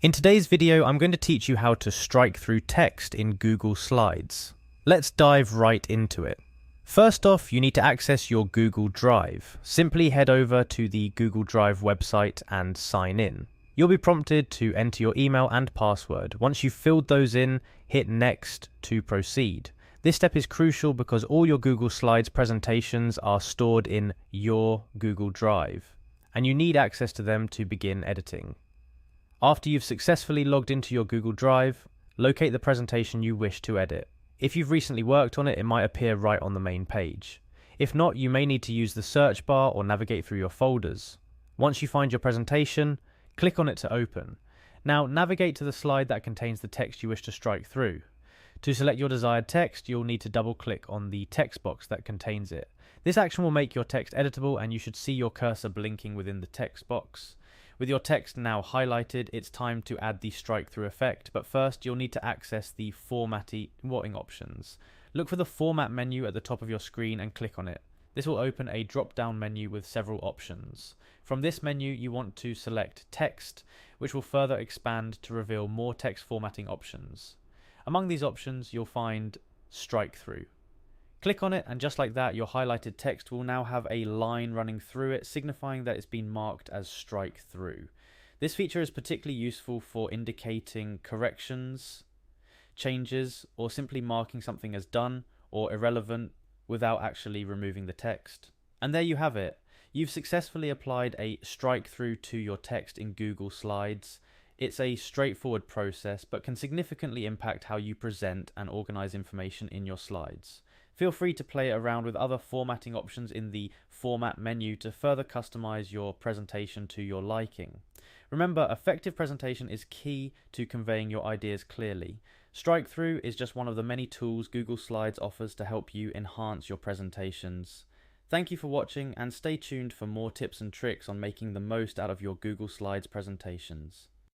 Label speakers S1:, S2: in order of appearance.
S1: In today's video, I'm going to teach you how to strike through text in Google Slides. Let's dive right into it. First off, you need to access your Google Drive. Simply head over to the Google Drive website and sign in. You'll be prompted to enter your email and password. Once you've filled those in, hit Next to proceed. This step is crucial because all your Google Slides presentations are stored in your Google Drive, and you need access to them to begin editing. After you've successfully logged into your Google Drive, locate the presentation you wish to edit. If you've recently worked on it, it might appear right on the main page. If not, you may need to use the search bar or navigate through your folders. Once you find your presentation, click on it to open. Now navigate to the slide that contains the text you wish to strike through. To select your desired text, you'll need to double-click on the text box that contains it. This action will make your text editable, and you should see your cursor blinking within the text box. With your text now highlighted, it's time to add the strike-through effect, but first you'll need to access the formatting options. Look for the Format menu at the top of your screen and click on it. This will open a drop-down menu with several options. From this menu, you want to select Text, which will further expand to reveal more text formatting options. Among these options, you'll find Strikethrough. Click on it, and just like that, your highlighted text will now have a line running through it, signifying that it's been marked as strike through. This feature is particularly useful for indicating corrections, changes, or simply marking something as done or irrelevant without actually removing the text. And there you have it. You've successfully applied a strike through to your text in Google Slides. It's a straightforward process, but can significantly impact how you present and organize information in your slides. Feel free to play around with other formatting options in the Format menu to further customize your presentation to your liking. Remember, effective presentation is key to conveying your ideas clearly. Strikethrough is just one of the many tools Google Slides offers to help you enhance your presentations. Thank you for watching, and stay tuned for more tips and tricks on making the most out of your Google Slides presentations.